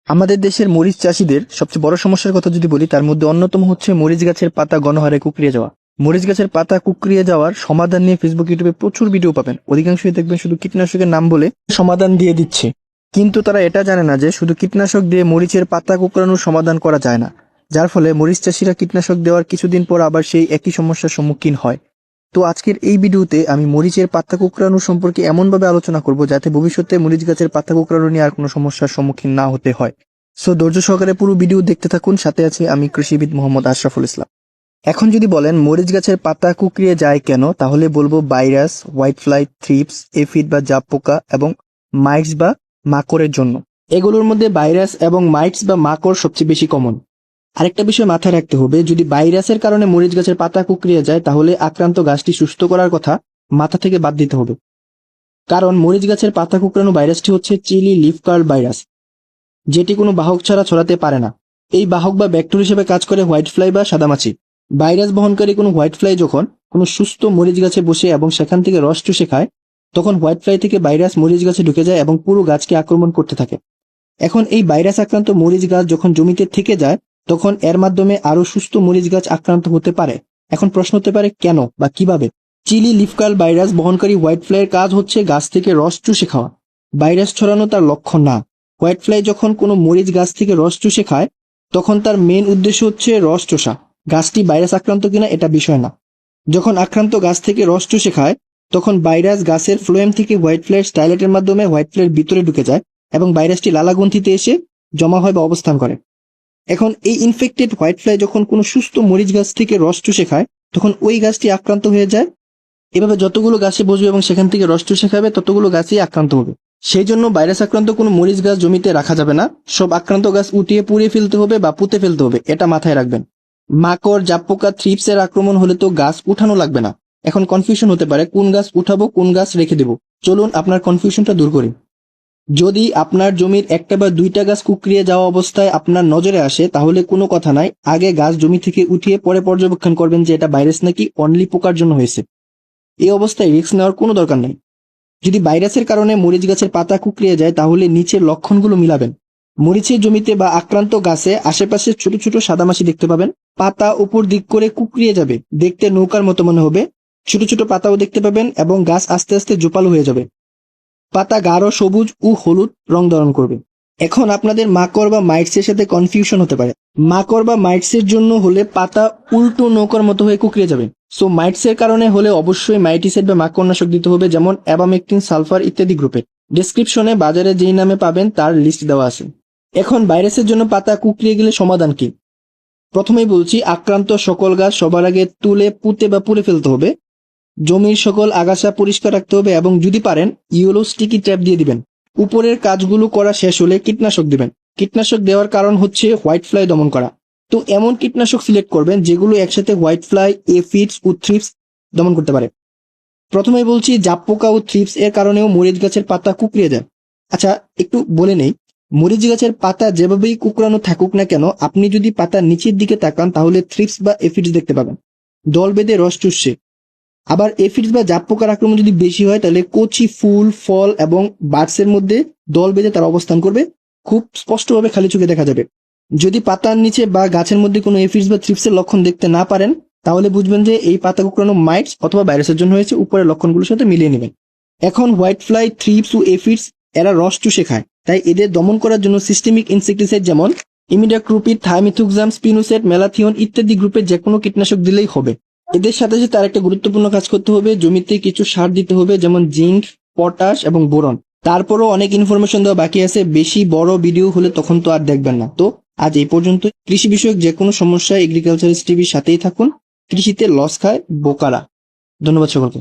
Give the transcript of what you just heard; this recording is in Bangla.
আমাদের দেশের মরিচ চাষীদের সবচেয়ে বড় সমস্যার কথা যদি বলি, তার মধ্যে অন্যতম হচ্ছে মরিচ গাছের পাতা গণহারে কুঁকড়িয়ে যাওয়া। মরিচ গাছের পাতা কুঁকড়িয়ে যাওয়ার সমাধান নিয়ে ফেসবুক, ইউটিউবে প্রচুর ভিডিও পাবেন। অধিকাংশই দেখবেন শুধু কীটনাশকের নাম বলে সমাধান দিয়ে দিচ্ছে, কিন্তু তারা এটা জানে না যে শুধু কীটনাশক দিয়ে মরিচের পাতা কুঁকড়ানোর সমাধান করা যায় না, যার ফলে মরিচ চাষীরা কীটনাশক দেওয়ার কিছুদিন পর আবার সেই একই সমস্যার সম্মুখীন হয়। তো আজকের এই ভিডিওতে আমি মরিচের পাতা কুঁকড়ানো সম্পর্কে এমনভাবে আলোচনা করব যাতে ভবিষ্যতে মরিচ গাছের পাতা কুঁকড়ানো নিয়ে আর কোনো সমস্যার সম্মুখীন না হতে হয়। সো ধৈর্য সহকারে পুরো ভিডিও দেখতে থাকুন। সাথে আছি আমি কৃষিবিদ মোহাম্মদ আশরাফুল ইসলাম। এখন যদি বলেন মরিচ গাছের পাতা কুঁকড়িয়ে যায় কেন, তাহলে বলবো virus, white fly, thrips, aphid বা জাপ পোকা এবং মাইটস বা মাকড়ের জন্য। এগুলোর মধ্যে ভাইরাস এবং মাইটস বা মাকড় সবচেয়ে বেশি কমন। আরেকটা বিষয় মাথায় রাখতে হবে, যদি ভাইরাসের কারণে মরিচ গাছের পাতা কুঁকড়িয়ে যায় তাহলে আক্রান্ত গাছটি সুস্থ করার কথা মাথা থেকে বাদ দিতে হবে, কারণ মরিচ গাছের পাতা কুঁকড়ানো ভাইরাসটি হচ্ছে চিলি লিফ কার্ল ভাইরাস, যেটি কোনো বাহক ছাড়া ছড়াতে পারে না। এই বাহক বা ভেক্টর হিসেবে কাজ করে হোয়াইট ফ্লাই বা সাদামাছি। ভাইরাস বহনকারী কোনো হোয়াইট ফ্লাই যখন কোনো সুস্থ মরিচ গাছে বসে এবং সেখান থেকে রস চুষে খায়, তখন হোয়াইট ফ্লাই থেকে ভাইরাস মরিচ গাছে ঢুকে যায় এবং পুরো গাছকে আক্রমণ করতে থাকে। এখন এই ভাইরাস আক্রান্ত মরিচ গাছ যখন জমিতে থেকে যায়, তখন এর মাধ্যমে আরো সুস্থ মরিচ গাছ আক্রান্ত হতে পারে। এখন প্রশ্ন হতে পারে কেন বা কিভাবে। চিলি লিফ কার্ল ভাইরাস বহনকারী হোয়াইট ফ্লাইয়ের কাজ হচ্ছে গাছ থেকে রস চুষে খাওয়া। ভাইরাস ছড়ানো তার লক্ষ্য না। হোয়াইট ফ্লাই যখন কোনো মরিচ গাছ থেকে রস চুষে খায়, তখন তার মেন উদ্দেশ্য হচ্ছে রস চোষা। গাছটি ভাইরাস আক্রান্ত কিনা এটা বিষয় না। যখন আক্রান্ত গাছ থেকে রস চুষে খায়, তখন ভাইরাস গাছের ফ্লোয়েম থেকে হোয়াইট ফ্লাইয়ের স্টাইলেটের মাধ্যমে হোয়াইট ফ্লাইয়ের ভিতরে ঢুকে যায় এবং ভাইরাসটি লালাগ্রন্থিতে এসে জমা হয় বা অবস্থান করে। এখন এই ইনফেক্টেড হোয়াইট ফ্লাই যখন কোনো সুস্থ মরিচ গাছ থেকে রস চুষে খায়, তখন ওই গাছটি আক্রান্ত হয়ে যায়। এভাবে যতগুলো গাছে বসবে এবং সেখান থেকে রস চুষে খাবে, ততগুলো গাছই আক্রান্ত হবে। সেই জন্য ভাইরাস আক্রান্ত কোনো মরিচ গাছ জমিতে রাখা যাবে না। সব আক্রান্ত গাছ উঠিয়ে পুড়িয়ে ফেলতে হবে বা পুঁতে ফেলতে হবে, এটা মাথায় রাখবেন। মাকড়, জাপ পোকা, থ্রিপস এর আক্রমণ হলে তো গাছ উঠানো লাগবে না। এখন কনফিউশন হতে পারে কোন গাছ উঠাবো, কোন গাছ রেখে দেবো। চলুন আপনার কনফিউশনটা দূর করি। যদি আপনার জমির একটা বা দুইটা গাছ কুঁকড়িয়ে যাওয়া অবস্থায় আপনার নজরে আসে, তাহলে কোনো কথা নাই, আগে গাছ জমি থেকে উঠিয়ে পরে পর্যবেক্ষণ করবেন যে এটা ভাইরাস নাকি অনলি পোকার জন্য হয়েছে। এই অবস্থায় রিস্ক নেওয়ার কোনো দরকার নেই। যদি ভাইরাসের কারণে মরিচ গাছের পাতা কুঁকড়িয়ে যায়, তাহলে নিচের লক্ষণগুলো মিলাবেন। মরিচের জমিতে বা আক্রান্ত গাছে আশেপাশে ছোট ছোট সাদামাছি দেখতে পাবেন। পাতা উপর দিক করে কুঁকড়িয়ে যাবে, দেখতে নৌকার মতো মনে হবে। ছোট ছোট পাতাও দেখতে পাবেন এবং গাছ আস্তে আস্তে জোপালো হয়ে যাবে। পাতা গাঢ় সবুজ ও হলুদ রং ধারণ করবে। এখন আপনাদের মাকড় বা মাইটসের সাথে কনফিউশন হতে পারে। মাকড় বা মাইটসের জন্য হলে পাতা উল্টো নৌকার মতো হয়ে কুঁকড়িয়ে যাবে। সো মাইটসের কারণে হলে অবশ্যই মাইটিসাইড বা মাকড়নাশক দিতে হবে, যেমন অ্যাবামেকটিন, সালফার ইত্যাদি গ্রুপের। ডেসক্রিপশনে বাজারে যেই নামে পাবেন তার লিস্ট দেওয়া আছে। এখন ভাইরাসের জন্য পাতা কুঁকড়িয়ে গেলে সমাধান কি? প্রথমেই বলছি, আক্রান্ত সকল গাছ সবার আগে তুলে পুঁতে বা পুড়ে ফেলতে হবে। জমির সকল আগাছা পরিষ্কার রাখতে হবে এবং যদি পারেন ইয়েলো স্টিকি ট্যাপ দিয়ে দিবেন। উপরের কাজগুলো করা শেষ হলে কীটনাশক দিবেন। কীটনাশক দেওয়ার কারণ হচ্ছে হোয়াইট ফ্লাই দমন করা। তো এমন কীটনাশক সিলেক্ট করবেন যেগুলো একসাথে হোয়াইট ফ্লাই, এফিডস ও থ্রিপস দমন করতে পারে। প্রথমেই বলছি, জাপ পোকা ও থ্রিপস এর কারণেও মরিচ গাছের পাতা কুঁকড়িয়ে যায়। আচ্ছা, একটু বলে নেই, মরিচ গাছের পাতা যেভাবেই কুঁকড়ানো থাকুক না কেন, আপনি যদি পাতার নিচের দিকে তাকান তাহলে থ্রিপস বা এফিডস দেখতে পাবেন, দল বেঁধে রস চুষছে। আবার এফিডস বা জাপ পোকার আক্রমণ যদি বেশি হয়, তাহলে কচি ফুল, ফল এবং বার্ডসের মধ্যে দল বেঁধে তারা অবস্থান করবে, খুব স্পষ্টভাবে খালি চোখে দেখা যাবে। যদি পাতার নিচে বা গাছের মধ্যে কোনো এফিডস বা থ্রিপসের লক্ষণ দেখতে না পারেন, তাহলে বুঝবেন যে এই পাতা কুঁকড়ানো মাইটস অথবা ভাইরাসের জন্য হয়েছে। উপরের লক্ষণগুলোর সাথে মিলিয়ে নেবেন। এখন হোয়াইট ফ্লাই, থ্রিপস ও এফিডস এরা রস চুষে খায়, তাই এদের দমন করার জন্য সিস্টেমিক ইনসেক্টিসাইড যেমন ইমিডাক্লোপিড, থাইমিথক্সাম, স্পিনোসেট, মেলাথিয়ন ইত্যাদি গ্রুপের যে কোনো কীটনাশক দিলেই হবে। এদের সাথে সাথে আরেকটা গুরুত্বপূর্ণ কাজ করতে হবে, জমিতে কিছু সার দিতে হবে, যেমন জিঙ্ক, পটাশ এবং বোরন। তারপরও অনেক ইনফরমেশন দেওয়া বাকি আছে, বেশি বড় ভিডিও হলে তখন তো আর দেখবেন না। তো আজ এই পর্যন্ত। কৃষি বিষয়ক যে কোনো সমস্যা এগ্রিকালচারিস্ট টিভির সাথেই থাকুন। কৃষিতে লস খায় বোকারা। ধন্যবাদ সকলকে।